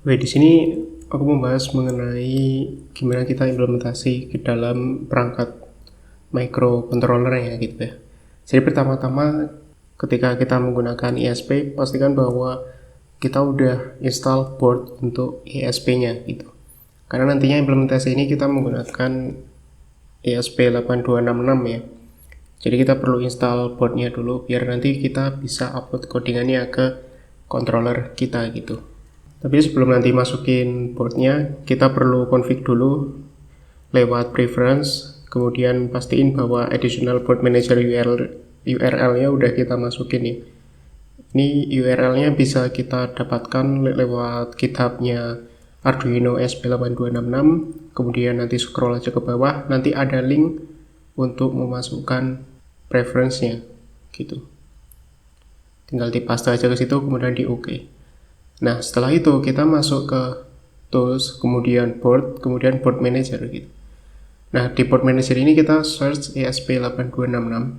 Oke, di sini aku membahas mengenai gimana kita implementasi ke dalam perangkat microcontroller ya gitu ya. Jadi pertama-tama ketika kita menggunakan ISP, pastikan bahwa kita udah install board untuk ISP-nya gitu. Karena nantinya implementasi ini kita menggunakan ESP8266 ya. Jadi kita perlu install boardnya dulu biar nanti kita bisa upload codingannya ke controller kita gitu. Tapi sebelum nanti masukin boardnya, kita perlu config dulu lewat preference, kemudian pastiin bahwa additional board manager URL-nya udah kita masukin ya. Ini URL-nya bisa kita dapatkan lewat GitHub-nya Arduino ESP8266, kemudian nanti scroll aja ke bawah, nanti ada link untuk memasukkan preference-nya gitu. Tinggal dipaste aja ke situ, kemudian di OK. Nah, setelah itu kita masuk ke tools, kemudian board, kemudian board manager gitu. Nah, di board manager ini kita search ESP8266.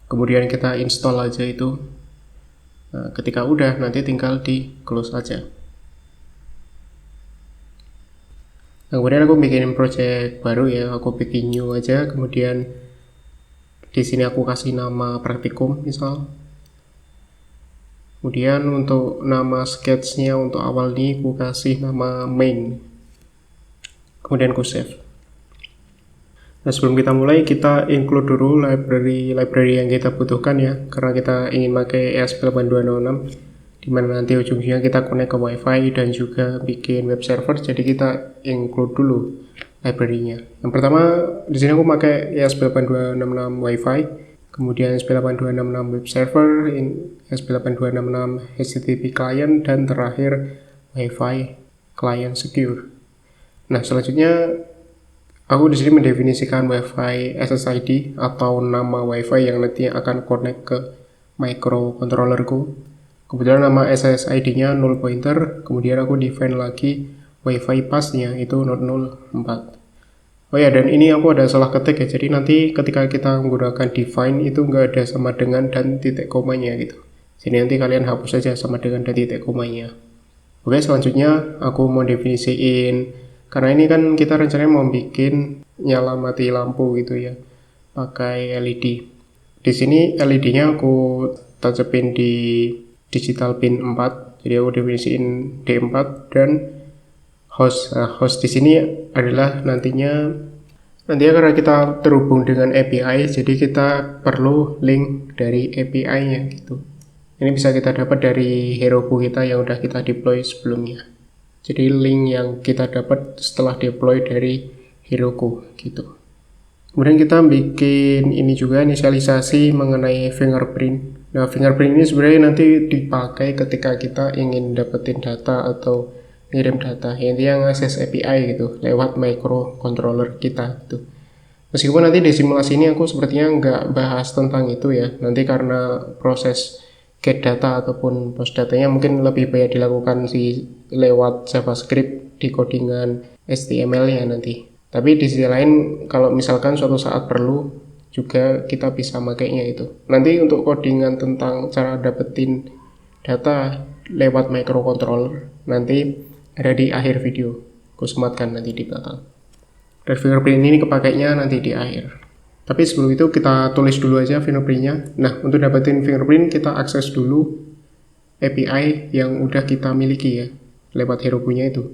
Kemudian kita install aja itu. Nah, ketika udah nanti tinggal di close aja. Nah, kemudian aku bikin project baru ya, aku bikin new aja, kemudian di sini aku kasih nama praktikum misal. Kemudian untuk nama sketch-nya untuk awal ini aku kasih nama main. Kemudian aku save. Nah, sebelum kita mulai, kita include dulu library yang kita butuhkan ya, karena kita ingin pakai ESP8266, dimana nanti ujungnya kita connect ke WiFi dan juga bikin web server, jadi kita include dulu library-nya. Yang pertama, di sini aku pakai ESP8266 WiFi, kemudian ESP8266 web server, ESP8266 HTTP client, dan terakhir WiFi client secure. Nah, selanjutnya aku di sini mendefinisikan WiFi SSID atau nama WiFi yang nanti akan connect ke microcontrollerku. Kebetulan nama SSID-nya null pointer, kemudian aku define lagi WiFi path-nya itu 004. Oh ya, dan ini aku ada salah ketik ya, jadi nanti ketika kita menggunakan define itu nggak ada sama dengan dan titik komanya gitu. Sini nanti kalian hapus saja sama dengan dan titik komanya. Oke, selanjutnya aku mau definisiin, karena ini kan kita rencananya mau bikin nyala mati lampu gitu ya, pakai LED. Di sini LED-nya aku tancapin di digital pin 4, jadi aku definisiin D4 dan host. Nah, host di sini adalah nantinya karena kita terhubung dengan API, jadi kita perlu link dari API-nya gitu. Ini bisa kita dapat dari Heroku kita yang udah kita deploy sebelumnya. Jadi link yang kita dapat setelah deploy dari Heroku gitu. Kemudian kita bikin ini juga inisialisasi mengenai fingerprint. Nah, fingerprint ini sebenarnya nanti dipakai ketika kita ingin dapetin data atau ngirim data. Intinya ngakses API gitu lewat microcontroller kita gitu. Meskipun nanti di simulasi ini aku sepertinya nggak bahas tentang itu ya. Nanti karena proses get data ataupun post datanya mungkin lebih banyak dilakukan lewat JavaScript di codingan HTML ya nanti. Tapi di sisi lain kalau misalkan suatu saat perlu juga kita bisa makainya itu. Nanti untuk codingan tentang cara dapetin data lewat microcontroller nanti ada di akhir video. Aku sematkan nanti di belakang. Dan fingerprint ini kepakainya nanti di akhir. Tapi sebelum itu kita tulis dulu aja fingerprintnya. Nah, untuk dapetin fingerprint kita akses dulu API yang udah kita miliki ya, lewat Heroku-nya itu.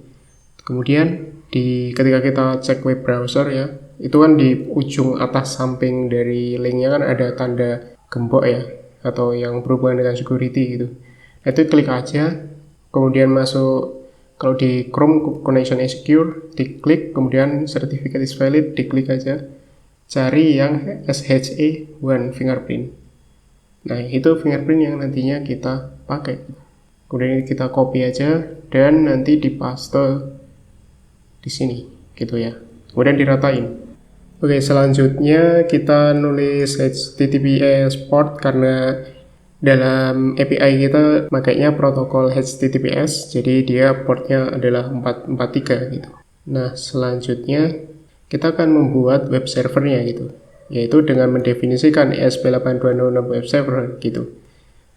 Kemudian ketika kita cek web browser ya, itu kan di ujung atas samping dari linknya kan ada tanda gembok ya, atau yang berhubungan dengan security gitu. Itu klik aja, kemudian masuk. Kalau di Chrome connection is secure, diklik, kemudian certificate is valid, diklik aja. Cari yang SHA-1 fingerprint. Nah, itu fingerprint yang nantinya kita pakai. Kemudian kita copy aja dan nanti dipaste di sini gitu ya. Kemudian diratain. Oke, selanjutnya kita nulis HTTPS port karena dalam API kita makainya protokol HTTPS, jadi dia portnya adalah 443 gitu. Nah, selanjutnya kita akan membuat web servernya gitu, yaitu dengan mendefinisikan ESP8266 web server gitu.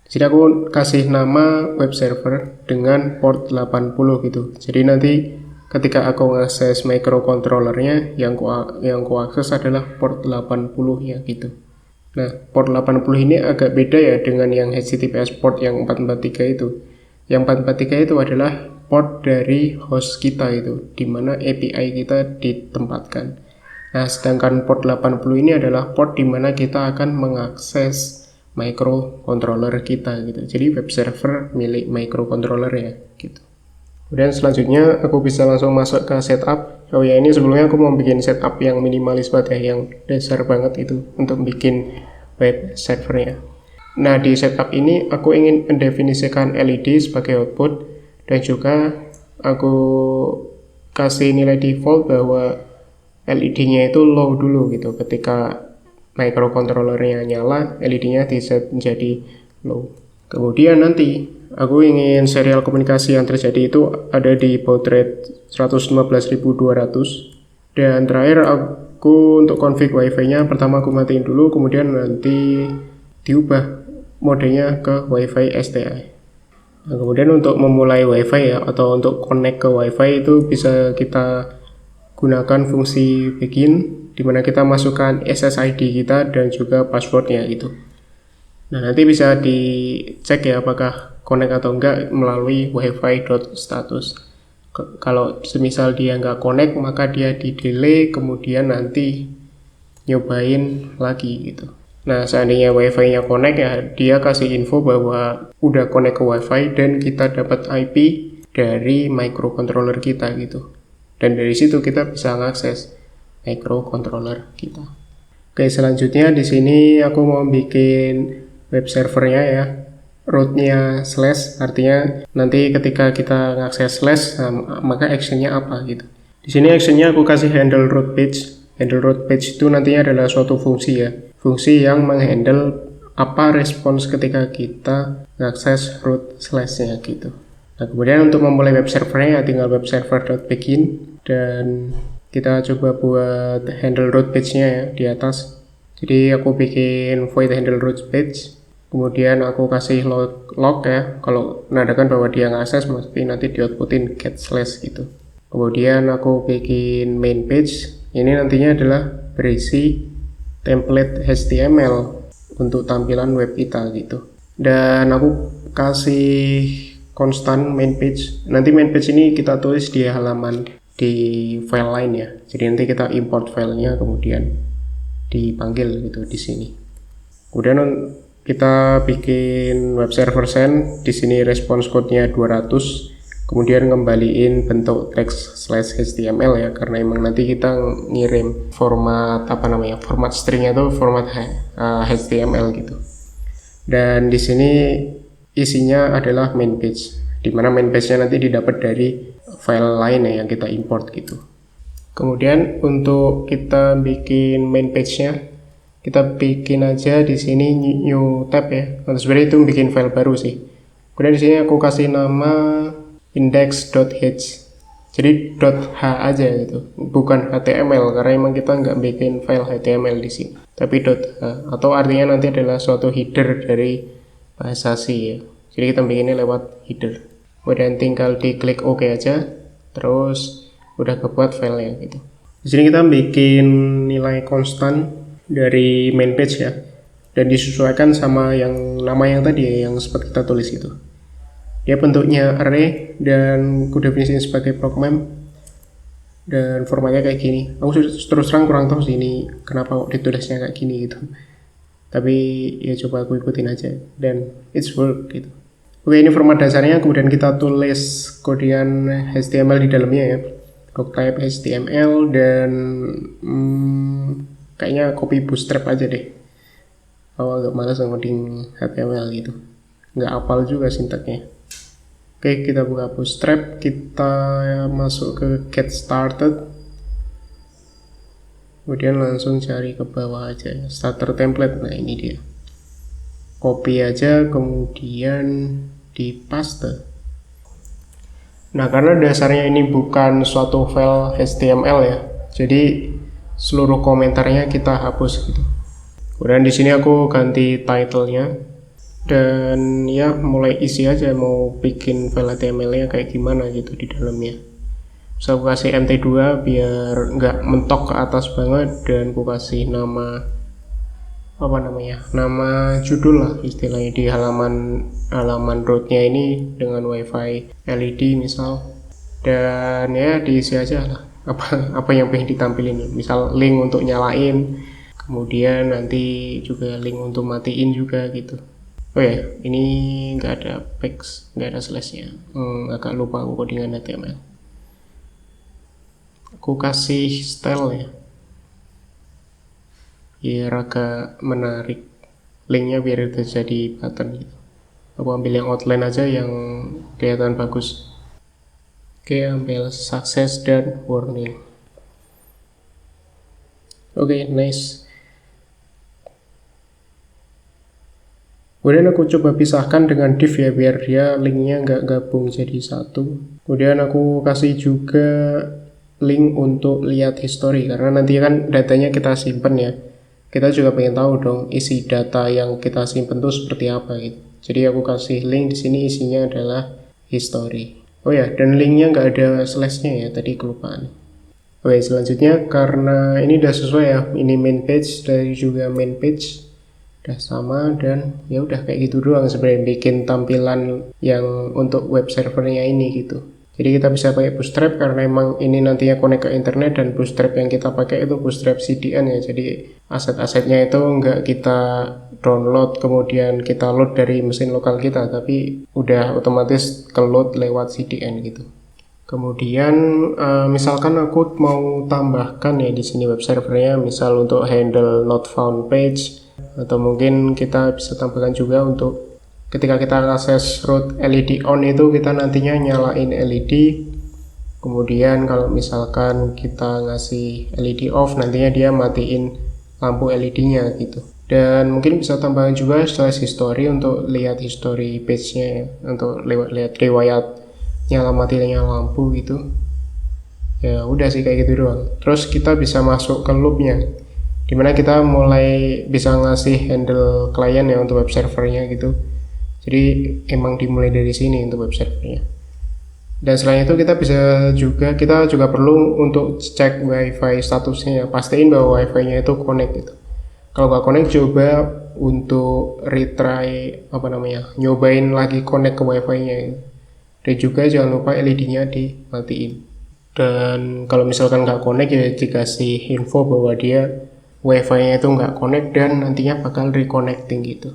Jadi aku kasih nama web server dengan port 80 gitu. Jadi nanti ketika aku akses microcontrollernya, yang ku akses adalah port 80 ya gitu. Nah, port 80 ini agak beda ya dengan yang HTTPS port yang 443 itu. Yang 443 itu adalah port dari host kita itu, di mana API kita ditempatkan. Nah, sedangkan port 80 ini adalah port di mana kita akan mengakses microcontroller kita gitu. Jadi web server milik microcontroller ya gitu. Kemudian selanjutnya aku bisa langsung masuk ke setup. Oh ya, ini sebelumnya aku mau bikin setup yang minimalis banget ya, yang dasar banget itu untuk bikin web servernya. Nah, di setup ini aku ingin mendefinisikan LED sebagai output dan juga aku kasih nilai default bahwa LED-nya itu low dulu gitu. Ketika microcontrollernya nyala, LED-nya diset menjadi low. Kemudian nanti aku ingin serial komunikasi yang terjadi itu ada di baud rate 115.200. Dan terakhir aku untuk config wifi-nya pertama aku matiin dulu, kemudian nanti diubah modenya ke wifi STI. Nah, kemudian untuk memulai wifi ya, atau untuk connect ke wifi itu bisa kita gunakan fungsi begin, di mana kita masukkan SSID kita dan juga passwordnya itu. Nah, nanti bisa dicek ya apakah connect atau enggak melalui wifi.status. Kalau semisal dia nggak connect, maka dia di delay, kemudian nanti nyobain lagi gitu. Nah, seandainya wifi-nya connect ya, dia kasih info bahwa udah connect ke wifi dan kita dapat IP dari microcontroller kita gitu. Dan dari situ kita bisa mengakses microcontroller kita. Oke, selanjutnya di sini aku mau bikin web servernya ya. Root-nya slash, artinya nanti ketika kita mengakses slash, maka actionnya apa gitu. Di sini actionnya aku kasih handle root page. Handle root page itu nantinya adalah suatu fungsi ya. Fungsi yang menghandle apa respons ketika kita mengakses root slash-nya gitu. Nah, kemudian untuk memulai web servernya ya tinggal web server.begin dan kita coba buat handle root page-nya ya di atas. Jadi aku bikin void handle root page, kemudian aku kasih log ya, kalau menandakan bahwa dia ngakses mesti nanti di outputin get slash gitu. Kemudian aku bikin main page, ini nantinya adalah berisi template HTML untuk tampilan web kita gitu. Dan aku kasih konstan main page. Nanti main page ini kita tulis di halaman di file lain ya. Jadi nanti kita import filenya kemudian dipanggil gitu di sini. Kemudian kita bikin web server send. Di sini response code-nya 200. Kemudian ngembaliin bentuk text/html ya, karena emang nanti kita ngirim format format stringnya itu format HTML gitu. Dan di sini isinya adalah main page, dimana main page-nya nanti didapat dari file lain ya yang kita import gitu. Kemudian untuk kita bikin main page-nya, kita bikin aja di sini new tab ya. Nah, sebenarnya itu bikin file baru sih. Kemudian di sini aku kasih nama index.h. Jadi .h aja gitu, bukan HTML karena emang kita nggak bikin file HTML di sini, tapi .h atau artinya nanti adalah suatu header dari bahasa C ya. Jadi kita bikinnya lewat header. Kemudian tinggal diklik OK aja, terus udah kebuat filenya gitu. Di sini kita bikin nilai konstan dari main page ya, dan disesuaikan sama yang nama yang tadi ya, yang seperti kita tulis itu. Dia bentuknya array dan aku definisikan sebagai program dan formatnya kayak gini. Aku terus terang kurang tahu sih ini kenapa kok ditulisnya kayak gini gitu. Tapi ya coba aku ikutin aja dan it's work gitu. Oke, ini format dasarnya, kemudian kita tulis kodian HTML di dalamnya ya. Doc type HTML dan kayaknya copy bootstrap aja deh. Agak malas ngoding HTML gitu. Nggak hafal juga sintaknya. Oke, kita buka bootstrap, kita masuk ke get started. Kemudian langsung cari ke bawah aja ya, starter template. Nah, ini dia. Copy aja, kemudian dipaste. Nah, karena dasarnya ini bukan suatu file HTML ya, jadi seluruh komentarnya kita hapus gitu. Kemudian di sini aku ganti title-nya dan ya mulai isi aja mau bikin file HTML-nya kayak gimana gitu di dalamnya. Bisa aku kasih mt2 biar nggak mentok ke atas banget, dan aku kasih nama nama judul lah istilahnya di halaman rootnya ini dengan wifi LED misal, dan ya diisi aja lah apa yang pengen ditampilin, misal link untuk nyalain, kemudian nanti juga link untuk matiin juga gitu. Oh ya, ini nggak ada pegs, nggak ada slashnya. Agak lupa aku codingan HTML. Aku kasih style ya, biar agak menarik. Linknya biar itu jadi button gitu. Aku ambil yang outline aja yang kelihatan bagus. Oke, ambil success dan warning. Oke, nice. Kemudian aku coba pisahkan dengan div ya, biar dia linknya nggak gabung jadi satu. Kemudian aku kasih juga link untuk lihat history, karena nanti kan datanya kita simpen ya. Kita juga pengen tahu dong isi data yang kita simpen tuh seperti apa gitu. Jadi aku kasih link di sini, isinya adalah history. Oh ya, dan linknya nggak ada slashnya ya, tadi kelupaan. Oke, selanjutnya karena ini udah sesuai ya, ini main page dari juga main page udah sama, dan ya udah kayak gitu doang sebenarnya bikin tampilan yang untuk web servernya ini gitu. Jadi kita bisa pakai Bootstrap karena emang ini nantinya connect ke internet, dan Bootstrap yang kita pakai itu Bootstrap CDN ya. Jadi aset-asetnya itu nggak kita download kemudian kita load dari mesin lokal kita, tapi udah otomatis ke load lewat CDN gitu. Kemudian misalkan aku mau tambahkan ya di sini web servernya, misal untuk handle not found page, atau mungkin kita bisa tambahkan juga untuk ketika kita akses root LED on itu kita nantinya nyalain LED, kemudian kalau misalkan kita ngasih LED off nantinya dia matiin lampu LED-nya gitu. Dan mungkin bisa tambahkan juga slash history untuk lihat history page-nya, untuk lihat riwayat nyala matinya lampu gitu. Ya udah sih kayak gitu doang. Terus kita bisa masuk ke loop-nya, dimana kita mulai bisa ngasih handle klien ya untuk web servernya gitu. Jadi emang dimulai dari sini untuk web servernya. Dan selain itu kita juga perlu untuk cek wifi statusnya, pastiin bahwa wifi-nya itu connect gitu. Kalau nggak connect, coba untuk retry nyobain lagi connect ke wifi-nya. Dan juga jangan lupa LED-nya dimatiin. Dan kalau misalkan nggak connect ya dikasih info bahwa dia wifi-nya itu nggak connect dan nantinya bakal reconnecting gitu.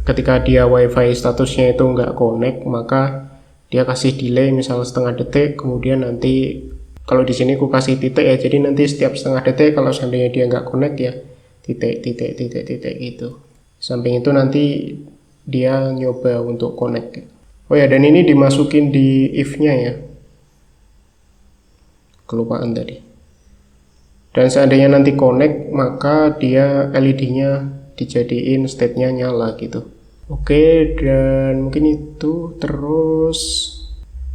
Ketika dia wifi statusnya itu nggak connect, maka dia kasih delay misal setengah detik, kemudian nanti kalau di sini aku kasih titik ya, jadi nanti setiap setengah detik kalau seandainya dia nggak connect ya titik gitu. Samping itu nanti dia nyoba untuk connect. Oh ya, dan ini dimasukin di if-nya ya, kelupaan tadi. Dan seandainya nanti connect, maka dia LED-nya dijadiin state-nya nyala gitu. Oke, dan mungkin itu. Terus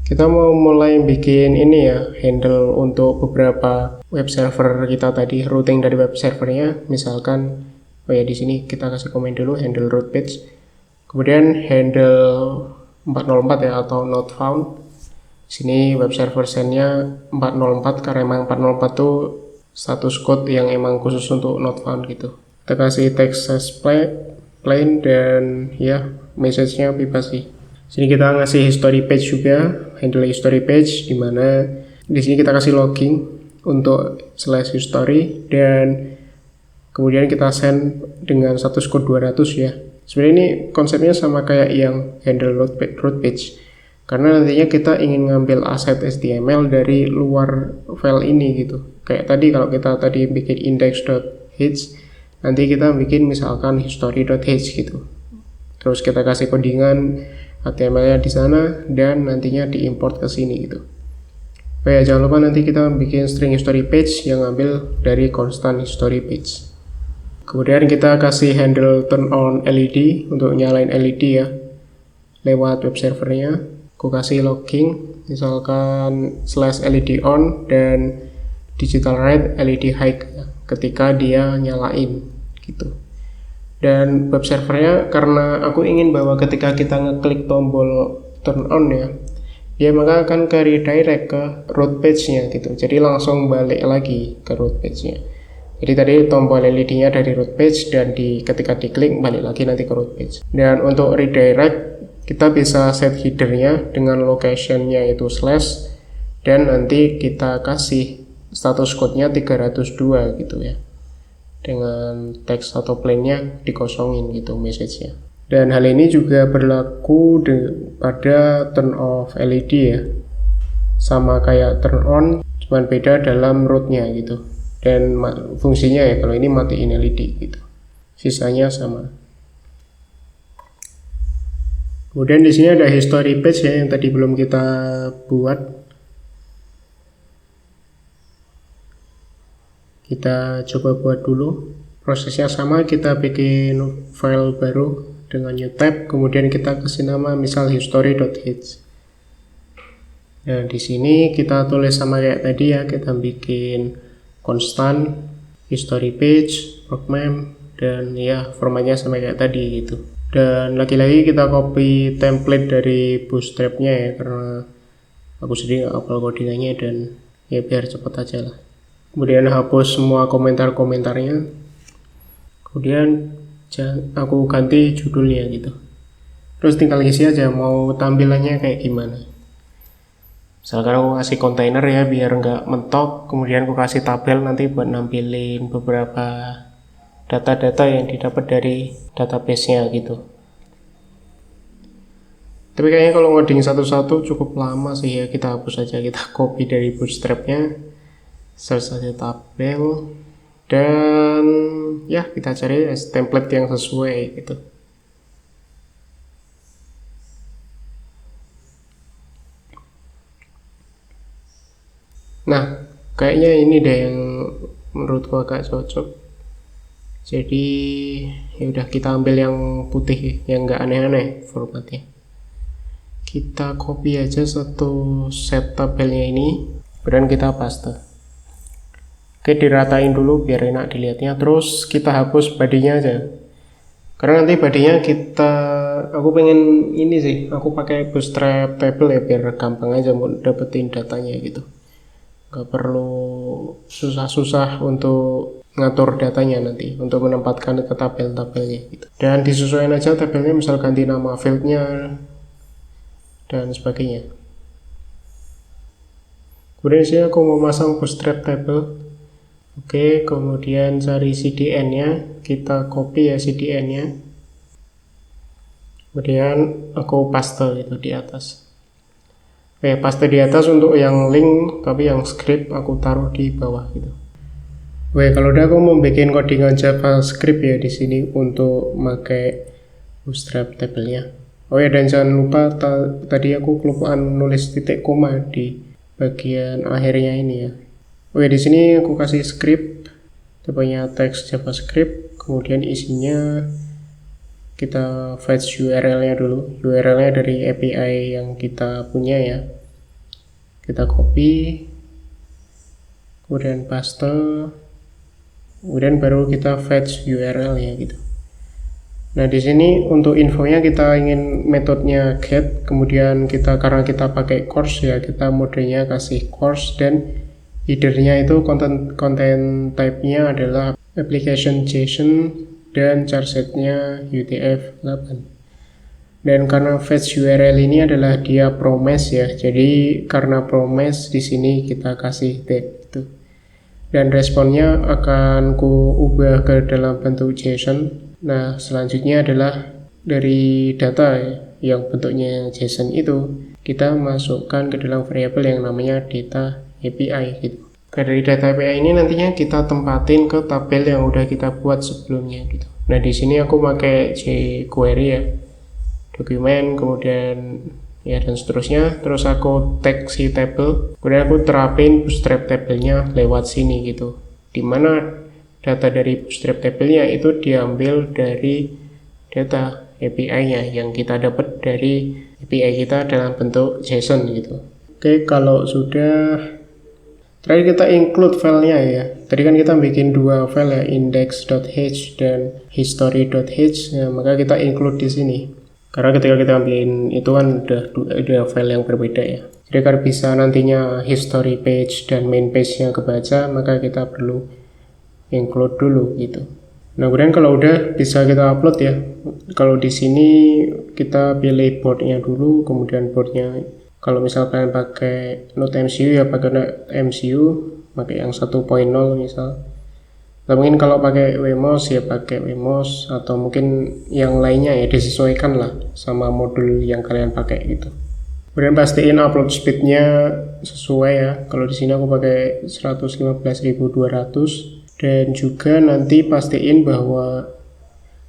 kita mau mulai bikin ini ya, handle untuk beberapa web server kita tadi, routing dari web servernya. Misalkan di sini kita kasih komen dulu handle root page, kemudian handle 404 ya, atau not found. Sini web server send-nya 404 karena emang 404 tuh status code yang emang khusus untuk not found gitu. Kita kasih text as plain dan ya message-nya bebas sih. Sini kita ngasih history page juga, handle history page, dimana di sini kita kasih logging untuk slash history, dan kemudian kita send dengan status code 200 ya. Sebenarnya ini konsepnya sama kayak yang handle root page, karena nantinya kita ingin ngambil aset HTML dari luar file ini gitu. Kayak tadi kalau kita tadi bikin index.h, nanti kita bikin misalkan history.h gitu. Terus kita kasih codingan HTML-nya di sana dan nantinya diimport ke sini gitu. Jangan lupa nanti kita bikin string history page yang ngambil dari constant history page. Kemudian kita kasih handle turn on LED untuk nyalain LED ya lewat web servernya. Aku kasih logging misalkan slash LED on dan digital red LED high ketika dia nyalain gitu. Dan web servernya, karena aku ingin bahwa ketika kita ngeklik tombol turn on ya, dia maka akan ke redirect ke root page-nya gitu. Jadi langsung balik lagi ke root page-nya. Jadi tadi tombol LED-nya dari root page, dan ketika diklik balik lagi nanti ke root page. Dan untuk redirect kita bisa set header-nya dengan location-nya itu slash, dan nanti kita kasih status code-nya 302 gitu ya, dengan teks atau plain-nya dikosongin gitu message-nya. Dan hal ini juga berlaku pada turn off LED ya, sama kayak turn on, cuman beda dalam root-nya gitu. Dan fungsinya ya, kalau ini matiin LED gitu, sisanya sama. Kemudian di sini ada history page ya, yang tadi belum kita buat. Kita coba buat dulu. Prosesnya sama, kita bikin file baru dengan new tab, kemudian kita kasih nama misal history.h. Nah, di sini kita tulis sama kayak tadi ya, kita bikin constant, history page, program, dan ya formatnya sama kayak tadi gitu. Dan lagi-lagi kita copy template dari Bootstrap-nya ya, karena aku sendiri nggak hafal codingannya, dan ya biar cepat aja lah. Kemudian hapus semua komentar-komentarnya, kemudian aku ganti judulnya gitu. Terus tinggal isi aja mau tampilannya kayak gimana. Misalkan aku kasih kontainer ya biar nggak mentok, kemudian aku kasih tabel nanti buat nampilin beberapa data-data yang didapat dari database-nya gitu. Tapi kayaknya kalau ngoding satu-satu cukup lama sih ya, kita hapus aja, kita copy dari Bootstrap-nya, search aja tabel, dan ya kita cari template yang sesuai gitu. Nah, kayaknya ini deh yang menurutku agak cocok. Jadi ya udah, kita ambil yang putih yang nggak aneh-aneh formatnya. Kita copy aja satu set tabelnya ini, kemudian kita paste. Oke, diratain dulu biar enak dilihatnya. Terus kita hapus bodinya aja, karena nanti bodinya aku pengen ini sih, aku pakai Bootstrap table ya biar gampang aja mau dapetin datanya gitu, nggak perlu susah-susah untuk ngatur datanya nanti, untuk menempatkan ke tabel-tabelnya gitu. Dan disesuaikan aja tabelnya, misal ganti nama fieldnya dan sebagainya. Kemudian sini aku mau masang Bootstrap table. Oke, kemudian cari CDN-nya, kita copy ya CDN-nya. Kemudian aku paste itu di atas. Oke, paste di atas untuk yang link, tapi yang script aku taruh di bawah gitu. Oke, kalau udah aku mau bikin codingan JavaScript ya di sini untuk pakai Bootstrap table-nya. Oh ya, dan jangan lupa tadi aku kelupaan nulis titik koma di bagian akhirnya ini ya. Oke, di sini aku kasih script, tipenya teks JavaScript, kemudian isinya kita fetch URL-nya dulu. URL-nya dari API yang kita punya ya. Kita copy, kemudian paste, kemudian baru kita fetch URL-nya gitu. Nah, di sini untuk infonya kita ingin metodenya get, kemudian karena kita pakai course ya, kita modenya kasih course, dan header-nya itu content type-nya adalah application JSON, dan charset-nya UTF-8. Dan karena fetch URL ini adalah dia promise ya, jadi karena promise di sini kita kasih tag itu. Dan responnya akan ku ubah ke dalam bentuk JSON. Nah, selanjutnya adalah dari data yang bentuknya JSON itu kita masukkan ke dalam variabel yang namanya data API gitu. Dari data API ini nantinya kita tempatin ke tabel yang udah kita buat sebelumnya gitu. Nah, di sini aku pakai jQuery ya, dokumen, kemudian ya dan seterusnya. Terus aku tag si table, kemudian aku terapin Bootstrap table-nya lewat sini gitu, dimana data dari Bootstrap table-nya itu diambil dari data API-nya yang kita dapat dari API kita dalam bentuk JSON gitu. Oke, kalau sudah, Terakhir kita include filenya ya. Tadi kan kita bikin dua file ya, index.h dan history.h. Ya, maka kita include di sini. Karena ketika kita ambilin itu kan udah file yang berbeda ya. Jadi agar bisa nantinya history page dan main page-nya kebaca, maka kita perlu include dulu gitu. Nah, kemudian kalau udah bisa kita upload ya. Kalau di sini kita pilih boardnya dulu, kemudian boardnya kalau misalkan pakai Node MCU ya pakai Node MCU, pakai yang 1.0 misal. Atau mungkin kalau pakai Wemos ya pakai Wemos, atau mungkin yang lainnya ya disesuaikan lah sama modul yang kalian pakai gitu. Kemudian pastiin upload speednya sesuai ya. Kalau di sini aku pakai 115.200 dan juga nanti pastiin bahwa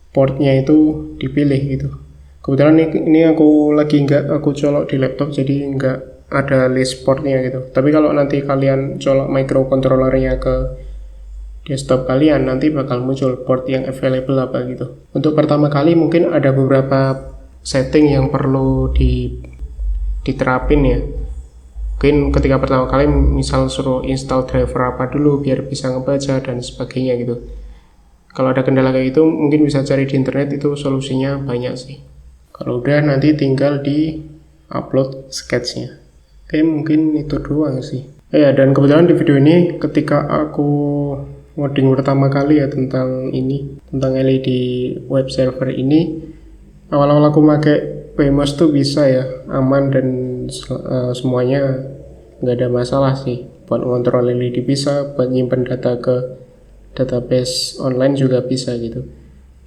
portnya itu dipilih gitu. Kebetulan ini aku lagi aku colok di laptop jadi nggak ada list portnya gitu. Tapi kalau nanti kalian colok microcontrollernya ke desktop kalian, nanti bakal muncul port yang available apa gitu. Untuk pertama kali mungkin ada beberapa setting yang perlu diterapin ya. Mungkin ketika pertama kali misal suruh install driver apa dulu biar bisa ngebaca dan sebagainya gitu. Kalau ada kendala kayak gitu mungkin bisa cari di internet, itu solusinya banyak sih. Kalau udah nanti tinggal di upload sketchnya. Oke, mungkin itu doang sih. Ya, dan kebetulan di video ini ketika aku ngoding pertama kali ya tentang LED web server ini, awal-awal aku pakai Wemos tuh bisa ya, aman dan semuanya nggak ada masalah sih. Buat ngontrol LED bisa, buat nyimpen data ke database online juga bisa gitu.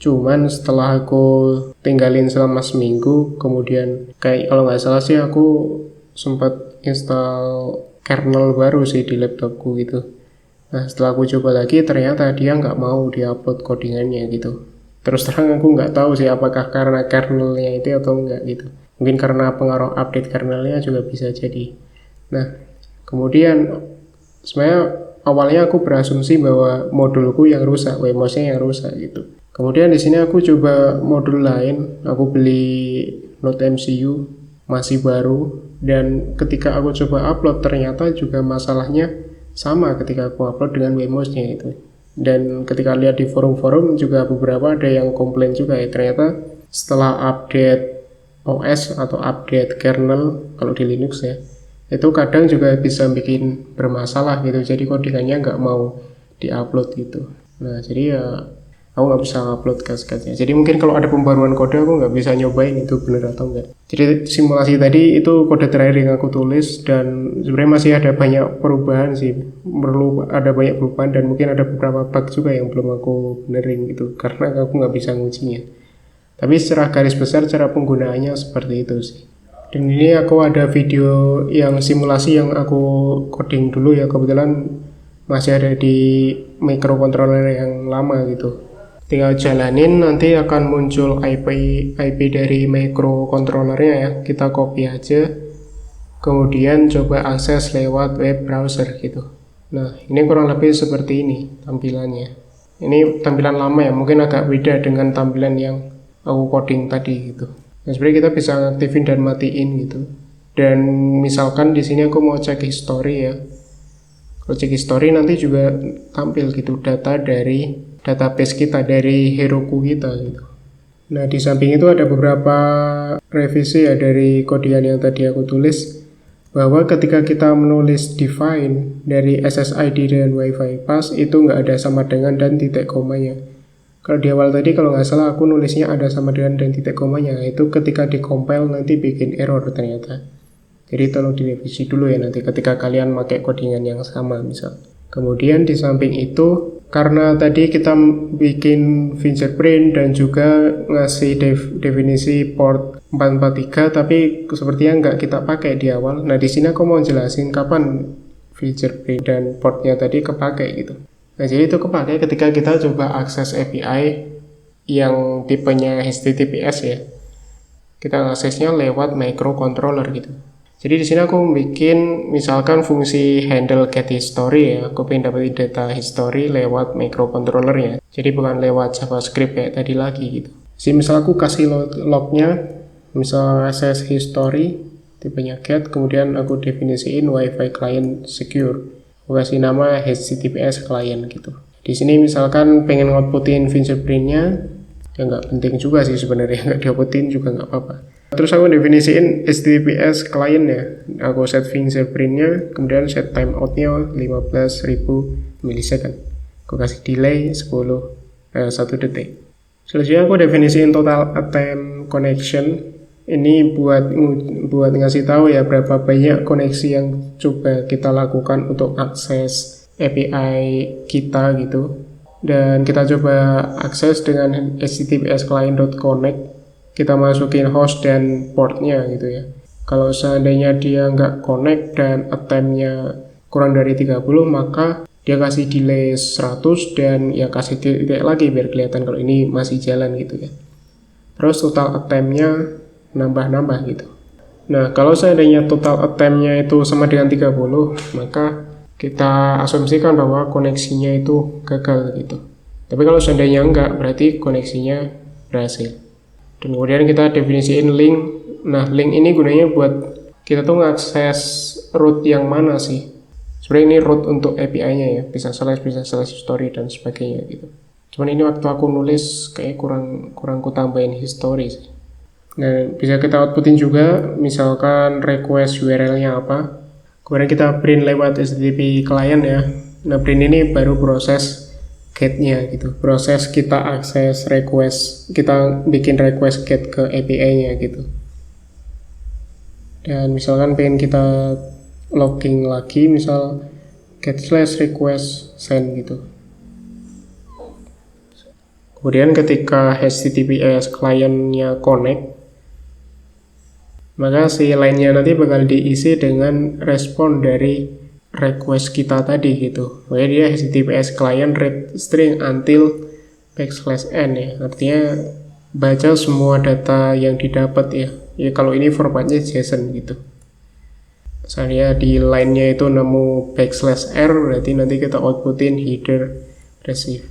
Cuman setelah aku tinggalin selama seminggu, kemudian kayak kalau nggak salah sih aku sempat install kernel baru sih di laptopku gitu. Nah, setelah aku coba lagi ternyata dia nggak mau diupload codingannya gitu. Terus terang aku nggak tahu sih apakah karena kernelnya itu atau enggak gitu. Mungkin karena pengaruh update kernelnya juga bisa jadi. Nah, kemudian sebenarnya awalnya aku berasumsi bahwa modulku yang rusak, Wemos-nya yang rusak gitu. Kemudian di sini aku coba modul lain, aku beli Node MCU masih baru, dan ketika aku coba upload ternyata juga masalahnya sama ketika aku upload dengan Wemos-nya itu. Dan ketika lihat di forum-forum juga beberapa ada yang komplain juga ya, ternyata setelah update OS atau update kernel kalau di Linux ya, itu kadang juga bisa bikin bermasalah gitu, jadi codingannya nggak mau diupload gitu. Nah, jadi ya aku nggak bisa upload ke sketchnya. Jadi mungkin kalau ada pembaruan kode aku nggak bisa nyobain itu bener atau enggak. Jadi simulasi tadi itu kode terakhir yang aku tulis, dan sebenarnya masih ada banyak perubahan sih, perlu ada banyak perubahan, dan mungkin ada beberapa bug juga yang belum aku benerin gitu karena aku nggak bisa ngujinya. Tapi secara garis besar cara penggunaannya seperti itu sih. Dan ini aku ada video yang simulasi yang aku coding dulu ya, kebetulan masih ada di microcontroller yang lama gitu. Tinggal jalanin, nanti akan muncul IP dari microcontrollernya ya, kita copy aja, kemudian coba akses lewat web browser gitu. Nah, ini kurang lebih seperti ini tampilannya. Ini tampilan lama ya, mungkin agak beda dengan tampilan yang aku coding tadi gitu. Nah, sebenarnya kita bisa aktifin dan matiin gitu. Dan misalkan di sini aku mau cek history ya. Kalau cek history nanti juga tampil gitu data dari database kita, dari Heroku kita gitu. Nah, di samping itu ada beberapa revisi ya dari kodian yang tadi aku tulis, bahwa ketika kita menulis define dari SSID dan Wi-Fi pass itu nggak ada sama dengan dan titik komanya. Kalau di awal tadi kalau nggak salah aku nulisnya ada sama dengan dan titik komanya, itu ketika di-compile nanti bikin error ternyata. Jadi tolong direvisi dulu ya nanti ketika kalian pakai codingan yang sama misal. Kemudian di samping itu, karena tadi kita bikin fingerprint dan juga ngasih definisi port 443, tapi sepertinya nggak kita pakai di awal. Nah, di sini aku mau jelasin kapan fingerprint dan portnya tadi kepakai gitu. Nah, jadi itu kepakai ketika kita coba akses API yang tipenya HTTPS ya. Kita aksesnya lewat microcontroller gitu. Jadi di sini aku bikin misalkan fungsi handle get history ya. Aku pengen dapetin data history lewat microcontroller ya. Jadi bukan lewat JavaScript kayak tadi lagi gitu. Jadi misal aku kasih lognya, misal access history, tipenya get, kemudian aku definisiin Wi-Fi client secure. aku kasih nama HTTPS client gitu. Di sini misalkan pengen outputin fingerprintnya, ya nggak penting juga sih sebenarnya, nggak di-outputin juga nggak apa-apa. Terus aku definisiin HTTPS client ya, aku set fingerprintnya, kemudian set timeoutnya 15.000 milisecond. Aku kasih delay 1 detik. Selanjutnya aku definisiin total attempt connection. Ini buat ngasih tahu ya berapa banyak koneksi yang coba kita lakukan untuk akses API kita gitu. Dan kita coba akses dengan https client.connect. Kita masukin host dan portnya gitu ya. Kalau seandainya dia nggak connect dan attempt-nya kurang dari 30, maka dia kasih delay 100 dan ya kasih titik lagi biar kelihatan kalau ini masih jalan gitu ya. Terus total attempt-nya nambah-nambah gitu. Nah, kalau seandainya total attempt-nya itu sama dengan 30, maka kita asumsikan bahwa koneksinya itu gagal gitu. Tapi kalau seandainya enggak, berarti koneksinya berhasil. Dan kemudian kita definisiin link. Nah, link ini gunanya buat kita tuh ngakses root yang mana sih. Sebenarnya ini root untuk API-nya ya, bisa slash history dan sebagainya gitu. Cuman ini waktu aku nulis kayak kurang ku tambahin history sih. Nah, bisa kita outputin juga, misalkan request URL-nya apa. Kemudian kita print lewat HTTP client ya. Nah, print ini baru proses get-nya gitu. Proses kita akses request, kita bikin request get ke API-nya gitu. Dan misalkan pengen kita logging lagi, misal get/request send gitu. Kemudian ketika HTTPS client-nya connect, maka si line-nya nanti bakal diisi dengan respon dari request kita tadi gitu. Makanya dia HTTPS client read string until \n ya. Artinya baca semua data yang didapat ya. Ya kalau ini formatnya JSON gitu. Misalnya di line-nya itu nemu \r, berarti nanti kita outputin header receive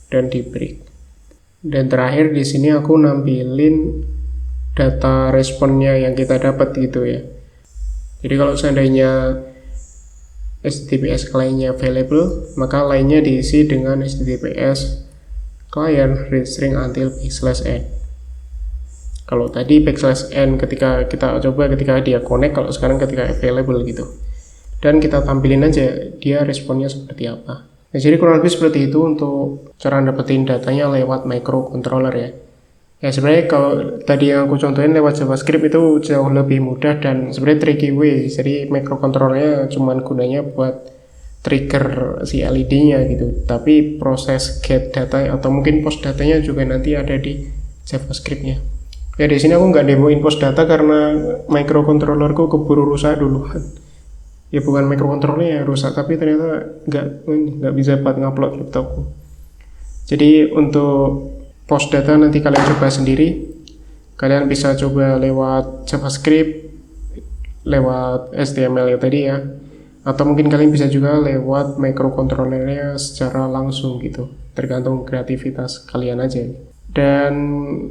dan di break. Dan terakhir di sini aku nampilin data responnya yang kita dapat gitu ya. Jadi kalau seandainya HTTPS client-nya available, maka line-nya diisi dengan HTTPS client read string until \n. Kalau tadi \n ketika kita coba ketika dia connect, kalau sekarang ketika available gitu. Dan kita tampilin aja dia responnya seperti apa. Nah, jadi kurang lebih seperti itu untuk cara dapetin datanya lewat microcontroller ya. Ya sebenarnya kalau tadi yang aku contohin lewat JavaScript itu jauh lebih mudah dan sebenarnya tricky way. Jadi microcontrollernya cuman gunanya buat trigger si LED-nya gitu. Tapi proses get data atau mungkin post datanya juga nanti ada di JavaScript-nya. Ya di sini aku nggak demoin post data karena microcontrollerku keburu rusak duluan. Ya bukan microcontrollernya yang rusak, tapi ternyata nggak bisa buat ngupload laptopku. Jadi untuk post data nanti kalian coba sendiri. Kalian bisa coba lewat JavaScript, lewat HTML ya tadi ya. Atau mungkin kalian bisa juga lewat microcontrollernya secara langsung gitu. Tergantung kreativitas kalian aja. Dan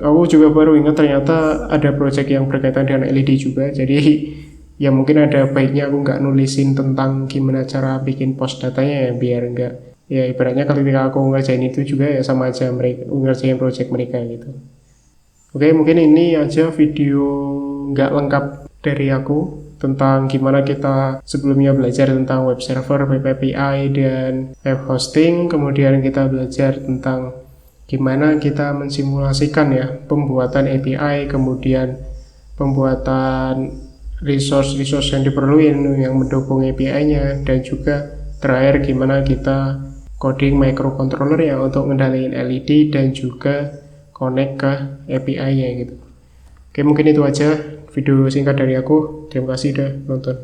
aku juga baru ingat ternyata ada project yang berkaitan dengan LED juga. Jadi ya mungkin ada baiknya aku nggak nulisin tentang gimana cara bikin post datanya ya, biar nggak, ya ibaratnya ketika aku ngerjain itu juga ya sama aja mereka ngerjain project mereka gitu. Oke, mungkin ini aja video nggak lengkap dari aku tentang gimana kita sebelumnya belajar tentang web server, web API, dan web hosting. Kemudian kita belajar tentang gimana kita mensimulasikan ya pembuatan API, kemudian pembuatan resource yang diperlukan yang mendukung API-nya, dan juga terakhir gimana kita coding microcontroller ya untuk ngendaliin LED dan juga connect ke API-nya gitu. Oke, mungkin itu aja video singkat dari aku. Terima kasih udah nonton.